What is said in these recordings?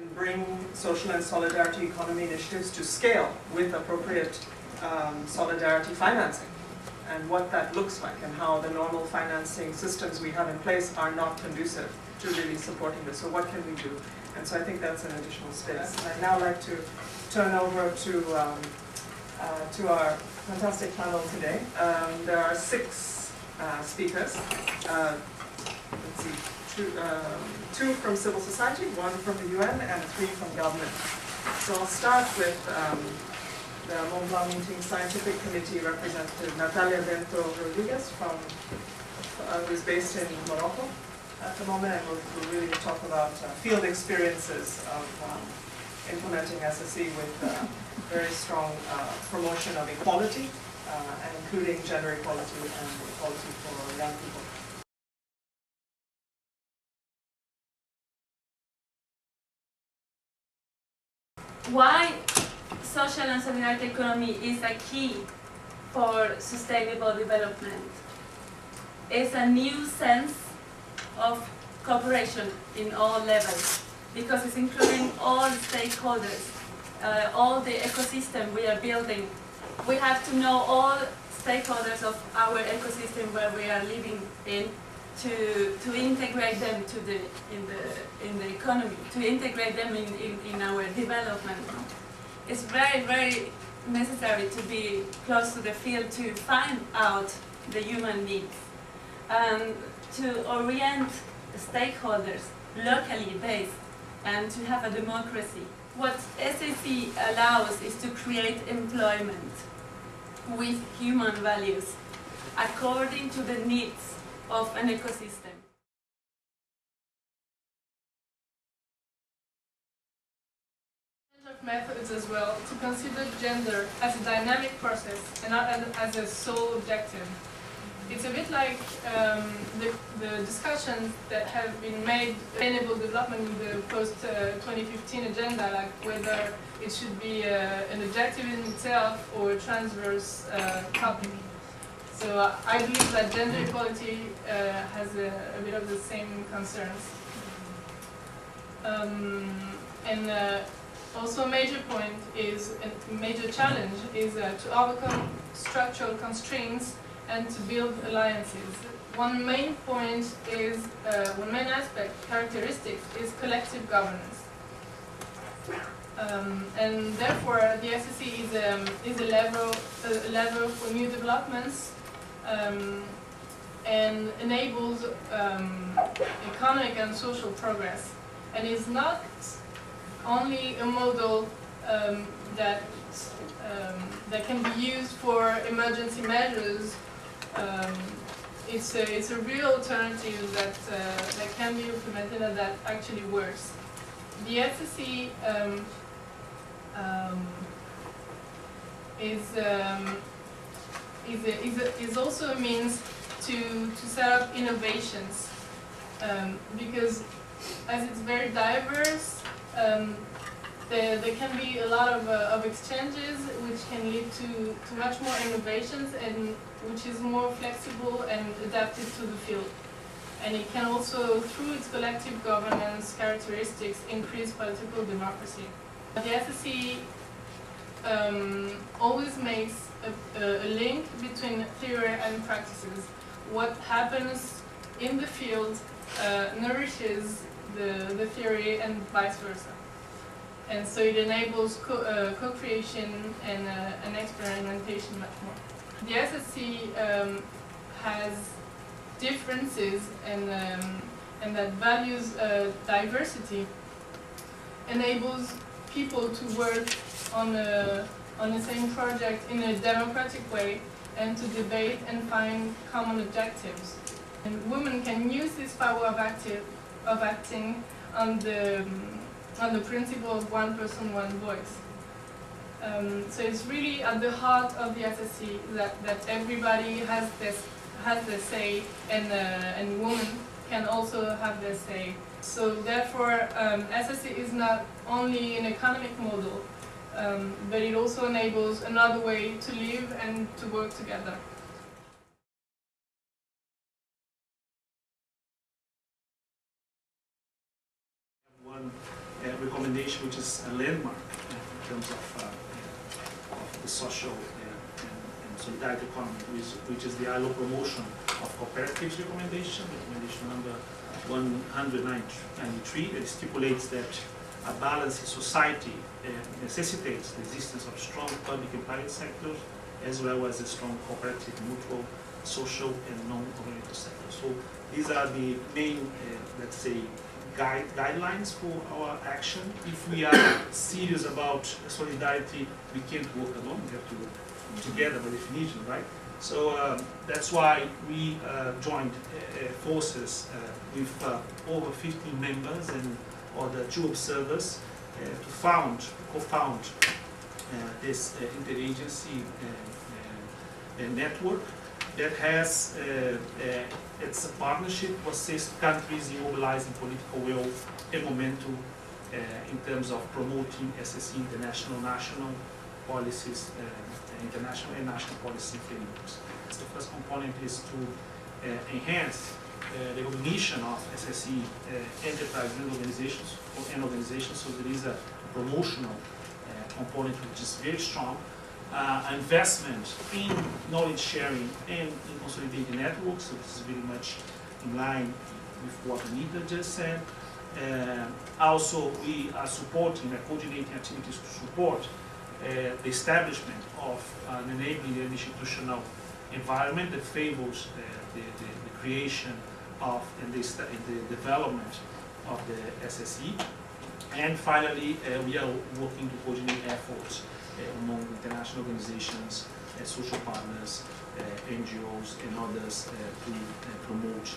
Bring social and solidarity economy initiatives to scale with appropriate solidarity financing, and what that looks like, and how the normal financing systems we have in place are not conducive to really supporting this. So what can we do? And so I think that's an additional space. I'd now like to turn over to our fantastic panel today. There are 6 speakers. Let's see. Two from civil society, 1 from the UN, and 3 from government. So I'll start with the Mont-Blanc Meetings Scientific Committee representative Natalia Bento Rodriguez, who's based in Morocco at the moment, and we'll really talk about field experiences of implementing SSE with very strong promotion of equality, and including gender equality and equality for young people. Why social and solidarity economy is a key for sustainable development. It's a new sense of cooperation in all levels, because it's including all stakeholders, all the ecosystem we are building. We have to know all stakeholders of our ecosystem where we are living in, to integrate them in the economy, to integrate them in our development. It's very, very necessary to be close to the field to find out the human needs, and to orient stakeholders locally based, and to have a democracy. What SSE allows is to create employment with human values according to the needs of an ecosystem. Methods as well, to consider gender as a dynamic process and not as a sole objective. It's a bit like the discussions that have been made sustainable development in the post-2015 agenda, like whether it should be an objective in itself or a transverse topic. So I believe that gender equality has a bit of the same concerns. Also a major point is, a major challenge is to overcome structural constraints and to build alliances. One main point is, one main aspect, characteristics, is collective governance. And therefore the SSE is a lever for new developments, and enables economic and social progress, and is not only a model that can be used for emergency measures. It's a real alternative that can be implemented and that actually works. The SSE is also a means to set up innovations, because as it's very diverse, there can be a lot of exchanges which can lead to much more innovations, and which is more flexible and adapted to the field. And it can also, through its collective governance characteristics, increase political democracy. The SSE always makes a link between theory and practices. What happens in the field nourishes the theory and vice versa. And so it enables co-creation and experimentation much more. The SSE has differences and that values diversity, enables people to work on the same project in a democratic way, and to debate and find common objectives. And women can use this power of acting on the principle of one person, one voice. So it's really at the heart of the SSE that everybody has their say, and women can also have their say. So therefore, SSE is not only an economic model, but it also enables another way to live and to work together. One recommendation, which is a landmark in terms of the social and solidarity economy, which is the ILO promotion of cooperatives recommendation number 193, that stipulates that a balanced society necessitates the existence of strong public and private sectors, as well as a strong cooperative, mutual, social, and non-governmental sectors. So these are the main, let's say, guidelines for our action. If we are serious about solidarity, we can't work alone. We have to work together by definition, right? So that's why we joined forces with over 15 members and other 2 observers to co-found this interagency network that has it's a partnership to assist countries in mobilizing political will and momentum in terms of promoting SSE international, national policies, international and national policy frameworks. The first component is to enhance the recognition of SSE enterprise and organizations, so there is a promotional component which is very strong. Investment in knowledge sharing and in consolidating networks, so this is very much in line with what Anita just said. Also, we are supporting, coordinating activities to support the establishment of an enabling and institutional environment that favors the creation of and the development of the SSE. And finally, we are working to coordinate efforts among international organizations, social partners, NGOs, and others to promote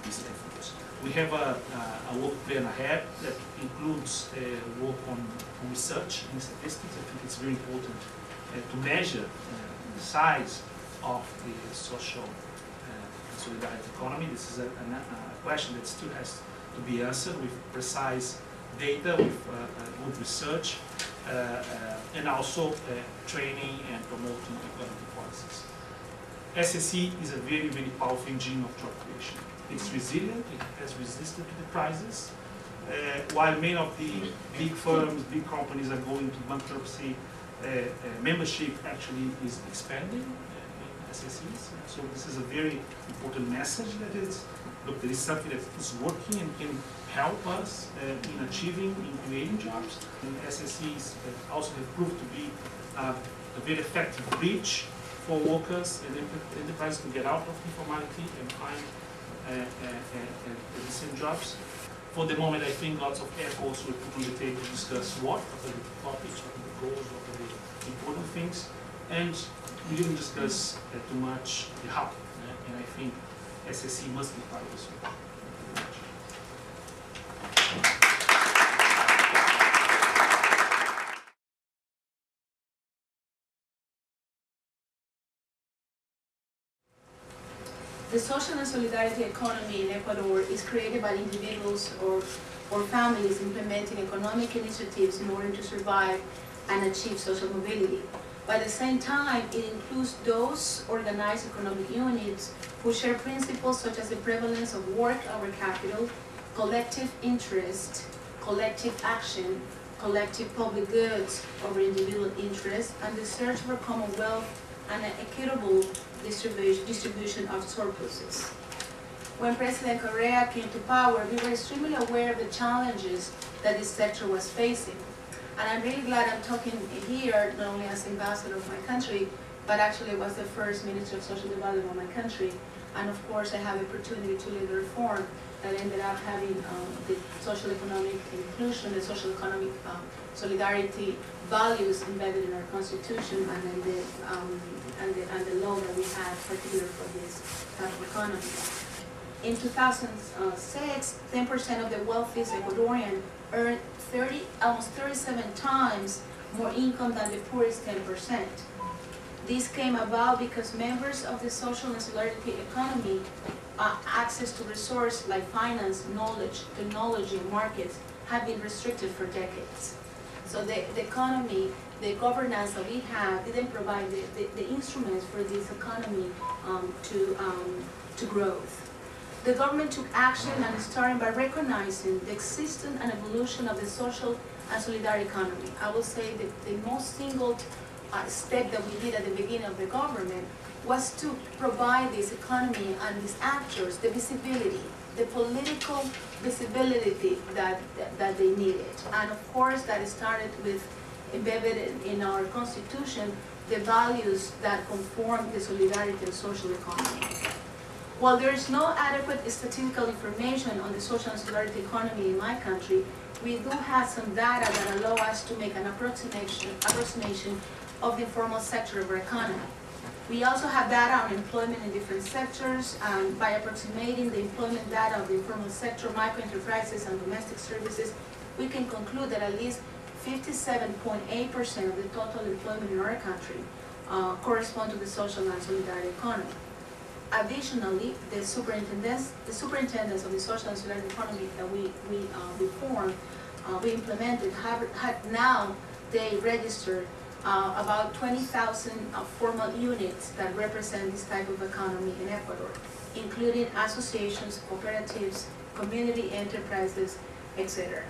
these efforts. We have a work plan ahead that includes work on research and statistics. I think it's very important to measure the size of the social solidarity economy. This is a question that still has to be answered with precise data, with good research, and also training and promoting economic policies. SSE is a very, very powerful engine of job creation. It's resilient, it has resisted to the crisis. While many of the big firms, big companies are going to bankruptcy, membership actually is expanding in SSEs. So this is a very important message that is, look, there is something that is working and can help us in achieving, in creating jobs. And SSEs also have proved to be a very effective bridge for workers and enterprises to get out of informality and find the same jobs. For the moment, I think lots of efforts will put on the table to discuss what are the topics, what are the goals, what are the important things, and we didn't discuss too much the how. And I think SSE must be part of this. The social and solidarity economy in Ecuador is created by individuals or families implementing economic initiatives in order to survive and achieve social mobility. By the same time, it includes those organized economic units who share principles such as the prevalence of work over capital, collective interest, collective action, collective public goods over individual interest, and the search for commonwealth and an equitable distribution of surpluses. When President Correa came to power, we were extremely aware of the challenges that this sector was facing. And I'm really glad I'm talking here, not only as ambassador of my country, but actually was the first Minister of Social Development of my country. And of course, I have the opportunity to lead a reform that ended up having the social economic inclusion, the social economic solidarity values embedded in our constitution and in the law that we have, particularly for this type of economy. In 2006, 10% of the wealthiest Ecuadorian earned almost 37 times more income than the poorest 10%. This came about because members of the social and solidarity economy access to resources like finance, knowledge, technology, and markets have been restricted for decades. So the economy, the governance that we have didn't provide the instruments for this economy to growth. the government took action and started by recognizing the existence and evolution of the social and solidarity economy. I will say that the most single step that we did at the beginning of the government was to provide this economy and these actors the visibility, the political visibility that they needed. And of course, that started with embedded in our constitution the values that conform the solidarity and social economy. While there is no adequate statistical information on the social and solidarity economy in my country, we do have some data that allow us to make an approximation of the informal sector of our economy. We also have data on employment in different sectors, and by approximating the employment data of the informal sector, microenterprises, and domestic services, we can conclude that at least 57.8% of the total employment in our country correspond to the social and solidarity economy. Additionally, the superintendents of the social and solidarity economy that we formed, we implemented, have now they registered about 20,000 formal units that represent this type of economy in Ecuador, including associations, cooperatives, community enterprises, etc.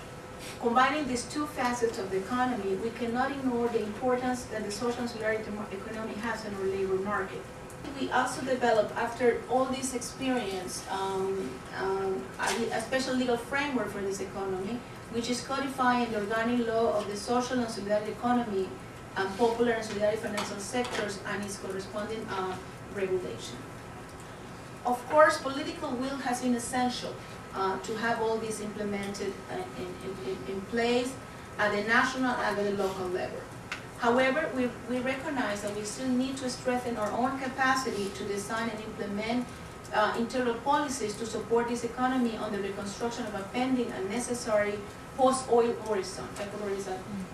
Combining these two facets of the economy, we cannot ignore the importance that the social and solidarity economy has in our labor market. We also developed, after all this experience, a special legal framework for this economy, which is codifying the organic law of the social and solidarity economy and popular and solidarity financial sectors and its corresponding regulation. Of course, political will has been essential to have all this implemented in place at the national and at the local level. However, we recognize that we still need to strengthen our own capacity to design and implement integral policies to support this economy on the reconstruction of a pending and necessary post-oil horizon. Ecuador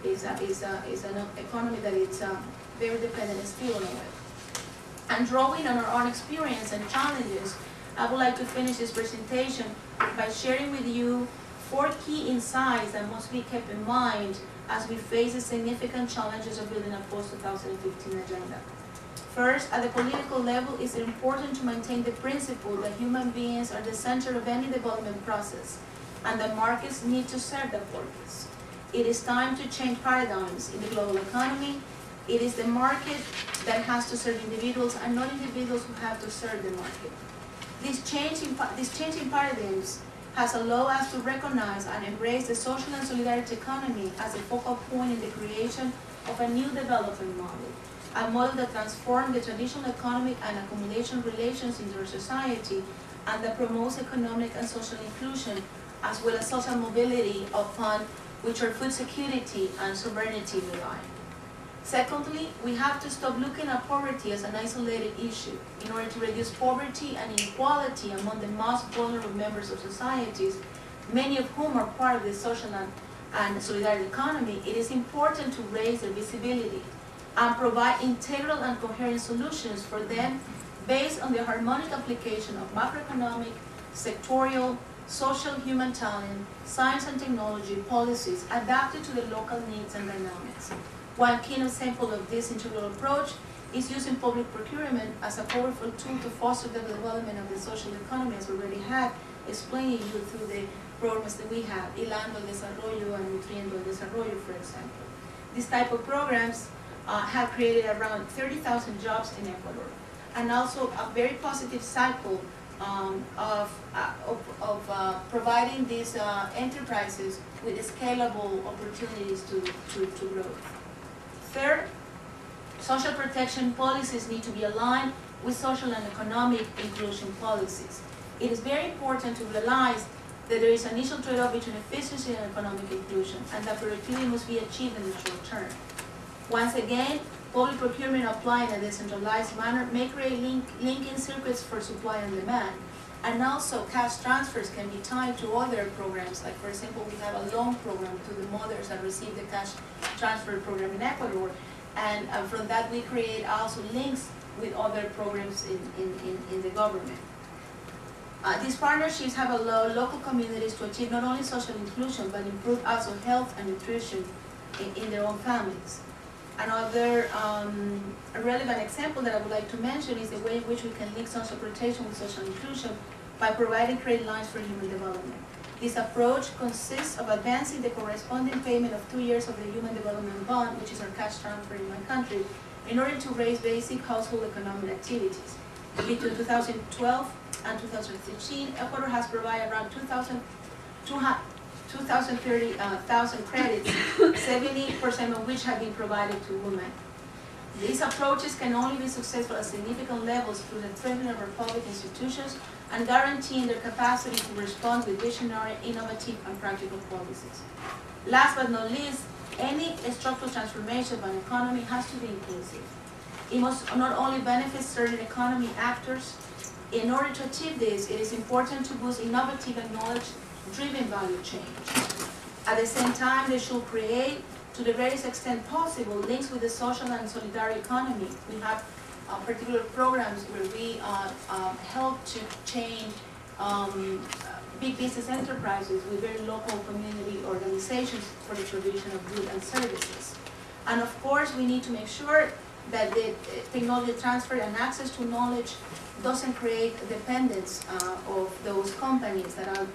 is an economy that is very dependent still on oil. And drawing on our own experience and challenges, I would like to finish this presentation by sharing with you 4 key insights that must be kept in mind as we face the significant challenges of building a post-2015 agenda. First, at the political level, it's important to maintain the principle that human beings are the center of any development process, and that markets need to serve that purpose. It is time to change paradigms in the global economy. It is the market that has to serve individuals and not individuals who have to serve the market. This changing paradigms has allowed us to recognize and embrace the social and solidarity economy as a focal point in the creation of a new development model, a model that transforms the traditional economic and accumulation relations in our society and that promotes economic and social inclusion as well as social mobility upon which our food security and sovereignty rely. Secondly, we have to stop looking at poverty as an isolated issue. In order to reduce poverty and inequality among the most vulnerable members of societies, many of whom are part of the social and solidarity economy, it is important to raise their visibility and provide integral and coherent solutions for them based on the harmonic application of macroeconomic, sectorial, social, human talent, science and technology policies adapted to the local needs and dynamics. One key example of this integral approach is using public procurement as a powerful tool to foster the development of the social economy, as we already have explained to you through the programs that we have, Hilando el Desarrollo and Nutriendo el Desarrollo, for example. These type of programs have created around 30,000 jobs in Ecuador, and also a very positive cycle of providing these enterprises with scalable opportunities to growth. Third, social protection policies need to be aligned with social and economic inclusion policies. It is very important to realize that there is an initial trade-off between efficiency and economic inclusion, and that productivity must be achieved in the short term. Once again, public procurement applied in a decentralized manner may create linking circuits for supply and demand, and also cash transfers can be tied to other programs. Like, for example, we have a loan program to the mothers that receive the cash transfer program in Ecuador, and from that we create also links with other programs in the government. These partnerships have allowed local communities to achieve not only social inclusion, but improve also health and nutrition in their own families. Another relevant example that I would like to mention is the way in which we can link social protection with social inclusion by providing credit lines for human development. This approach consists of advancing the corresponding payment of 2 years of the Human Development Bond, which is our cash transfer in my country, in order to raise basic household economic activities. Between 2012 and 2013, Ecuador has provided around 230,000 credits, 70% of which have been provided to women. These approaches can only be successful at significant levels through the strengthening of our public institutions and guaranteeing their capacity to respond with visionary, innovative, and practical policies. Last but not least, any structural transformation of an economy has to be inclusive. It must not only benefit certain economy actors. In order to achieve this, it is important to boost innovative and knowledge-driven value change. At the same time, they should create, to the greatest extent possible, links with the social and solidarity economy. We have particular programs where we help to change big business enterprises with very local community organizations for the provision of goods and services. And of course, we need to make sure that the technology transfer and access to knowledge doesn't create dependence of those companies that are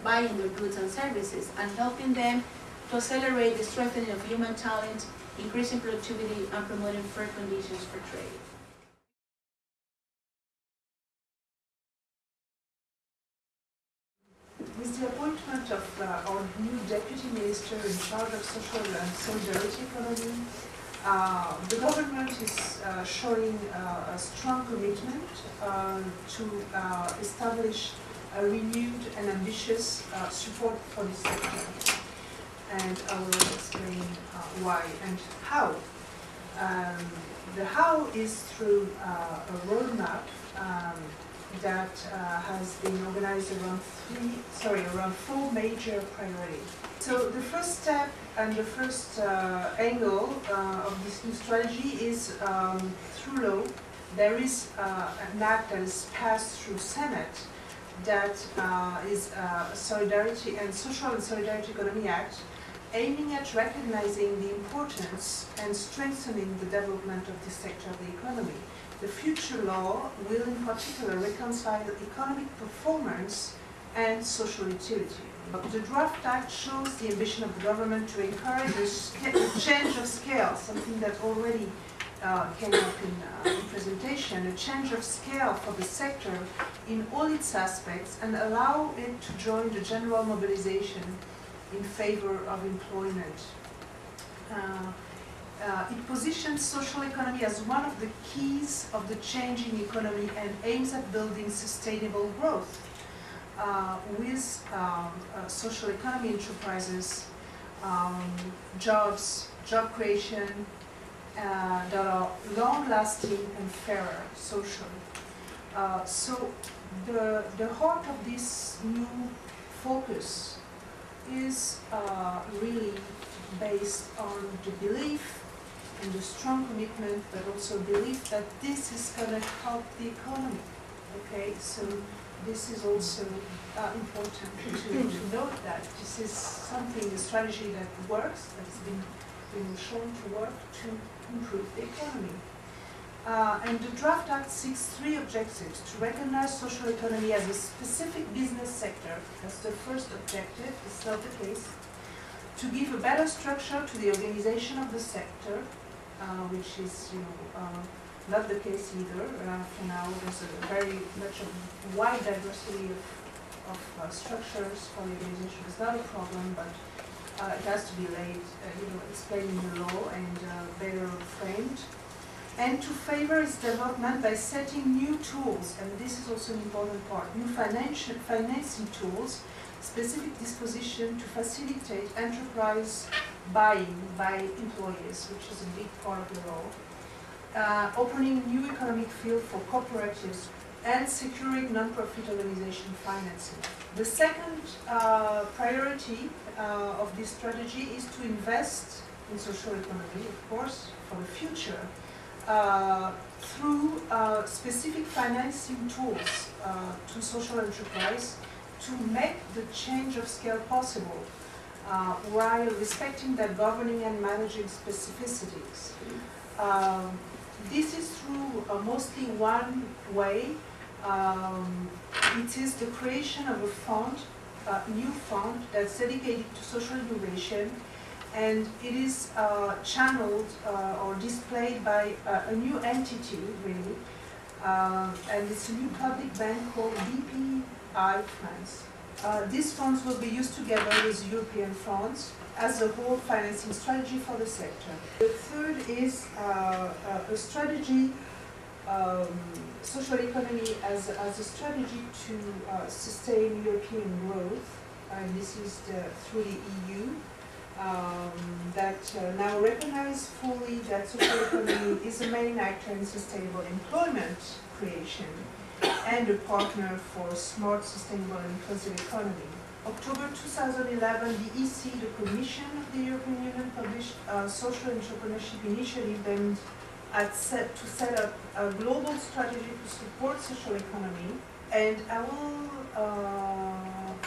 buying their goods and services, and helping them to accelerate the strengthening of human talent, increasing productivity, and promoting fair conditions for trade. With the appointment of our new Deputy Minister in charge of social and solidarity economy, the government is showing a strong commitment to establish a renewed and ambitious support for this sector. And I will explain why and how. The how is through a roadmap that has been organized around four major priorities. So the first step and the first angle of this new strategy is through law. There is an act that is passed through Senate that is Solidarity and Social and Solidarity Economy Act, aiming at recognizing the importance and strengthening the development of this sector of the economy. The future law will in particular reconcile economic performance and social utility. The draft act shows the ambition of the government to encourage a change of scale, something that already came up in presentation, a change of scale for the sector in all its aspects, and allow it to join the general mobilization in favor of employment. It positions social economy as one of the keys of the changing economy and aims at building sustainable growth with social economy enterprises, job creation that are long-lasting and fairer socially. So the heart of this new focus is really based on the belief and the strong commitment, but also belief that this is going to help the economy. Okay, so this is also important to note that this is something, a strategy that works, that has been shown to work to improve the economy. And the draft act seeks three objectives: to recognize social economy as a specific business sector. That's the first objective. It's not the case. To give a better structure to the organization of the sector, which is, not the case either. For now, there's a very much a wide diversity of structures for the organization. It's not a problem, but it has to be laid, explained in the law and better framed. And to favor its development by setting new tools, and this is also an important part, new financing tools, specific disposition to facilitate enterprise buying by employees, which is a big part of the law, opening new economic field for cooperatives, and securing non-profit organization financing. The second priority of this strategy is to invest in social economy, of course, for the future, through specific financing tools to social enterprise to make the change of scale possible, while respecting their governing and managing specificities. This is through mostly one way, It is the creation of a fund, a new fund that's dedicated to social innovation, and it is channeled or displayed by a new entity, really, and it's a new public bank called BPI France. These funds will be used together with European funds as a whole financing strategy for the sector. The third is a strategy, social economy as a strategy to sustain European growth, and this is through the EU, that now recognize fully that social economy is a main actor in sustainable employment creation and a partner for smart, sustainable and inclusive economy. October 2011, the EC, the Commission of the European Union, published a social entrepreneurship initiative aimed at to set up a global strategy to support social economy. And I will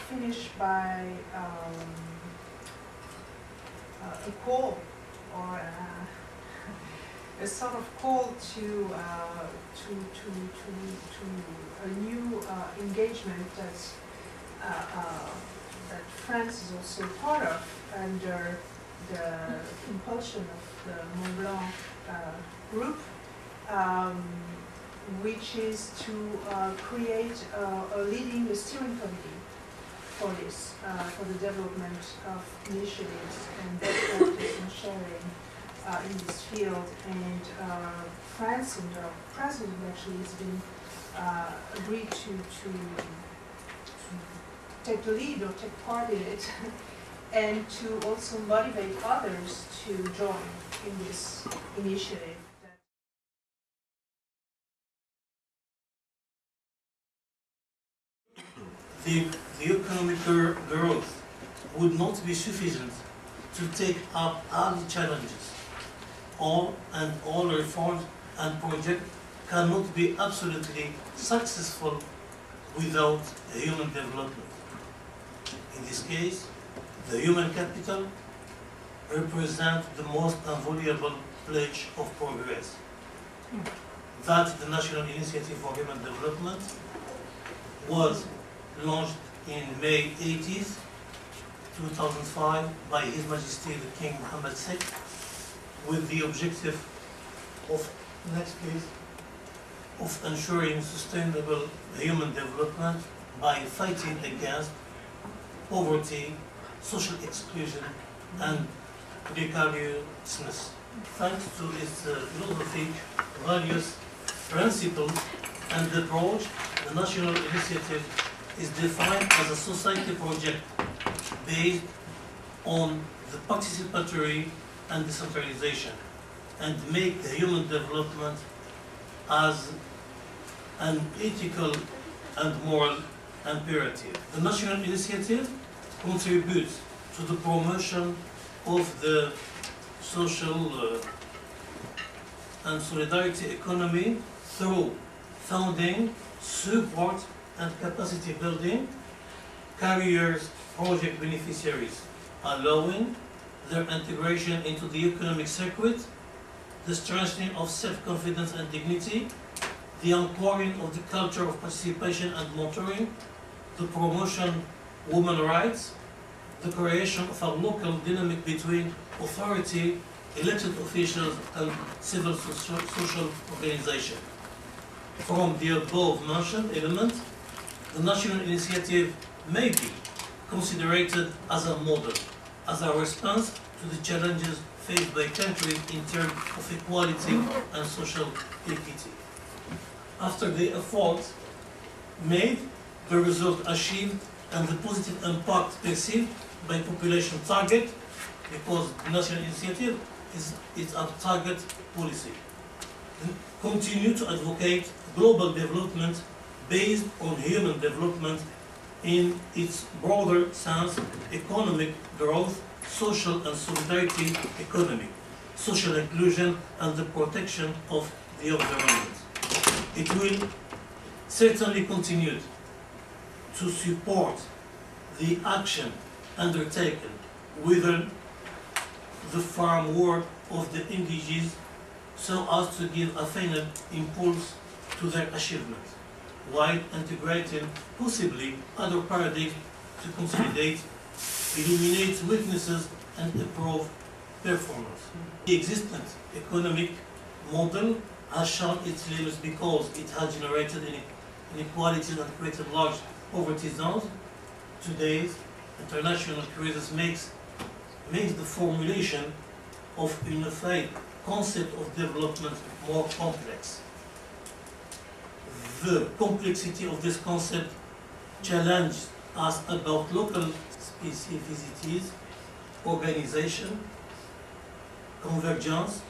finish by a call, or a sort of call to a new engagement that France is also part of under the compulsion of the Mont-Blanc group, which is to create a steering committee for this, for the development of initiatives and best practice and sharing in this field. And France and the president actually has been agreed to take the lead or take part in it, and to also motivate others to join in this initiative. The economic growth would not be sufficient to take up all the challenges. All reforms and projects cannot be absolutely successful without human development. In this case, the human capital represents the most invaluable pledge of progress. That the National Initiative for Human Development was launched in May 80th, 2005 by His Majesty the King Mohammed VI, with the objective of, next please, of ensuring sustainable human development by fighting against poverty, social exclusion, and precariousness. Thanks to its philosophy, values, principles, and approach, the National Initiative is defined as a society project based on the participatory and decentralization, and make the human development as an ethical and moral imperative. The National Initiative contributes to the promotion of the social and solidarity economy through funding, support, and capacity building, carriers, project beneficiaries, allowing their integration into the economic circuit, the strengthening of self-confidence and dignity, the anchoring of the culture of participation and mentoring, the promotion of women's rights, the creation of a local dynamic between authority, elected officials, and civil social organizations. From the above mentioned elements, the National Initiative may be considered as a model, as a response to the challenges faced by countries in terms of equality and social equity. After the efforts made, the result achieved, and the positive impact perceived by population target, because the National Initiative is a target policy. Continue to advocate global development based on human development in its broader sense: economic growth, social and solidarity economy, social inclusion, and the protection of the environment. It will certainly continue to support the action undertaken within the framework of the NGLS, so as to give a final impulse to their achievement, while integrating possibly other paradigms to consolidate, eliminate weaknesses, and improve performance. The existing economic model has shown its limits because it has generated inequalities and created large poverty zones. Today's international crisis makes the formulation of a unified concept of development more complex. The complexity of this concept challenges us about local specificities, organization, convergence,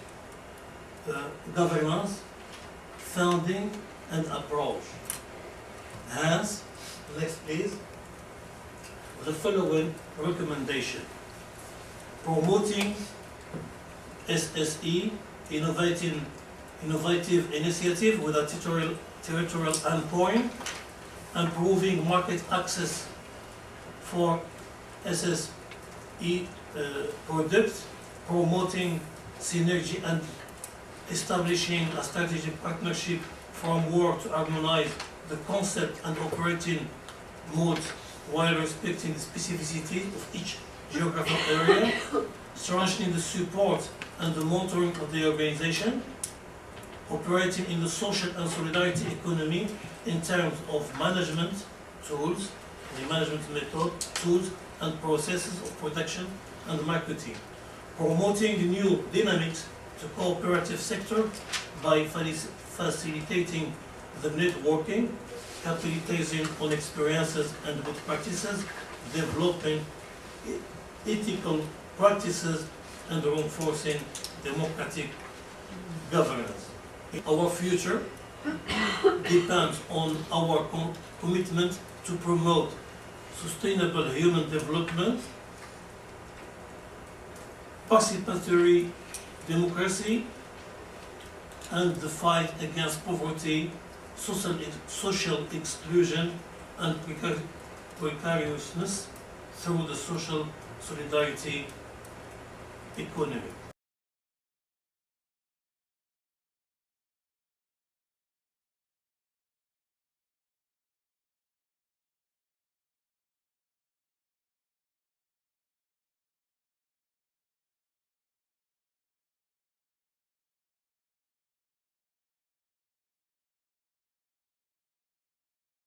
governance, funding, and approach. Hence, next please, the following recommendation. Promoting SSE, innovative initiative with a territorial endpoint, improving market access for SSE products, promoting synergy and establishing a strategic partnership framework to harmonize the concept and operating modes while respecting the specificity of each geographical area, strengthening the support and the monitoring of the organization, operating in the social and solidarity economy in terms of management tools, the management method, tools and processes of production and marketing, promoting the new dynamics to cooperative sector by facilitating the networking, capitalizing on experiences and good practices, developing ethical practices, and reinforcing democratic governance. Our future depends on our commitment to promote sustainable human development, participatory democracy, and the fight against poverty, social exclusion, and precariousness through the social solidarity economy.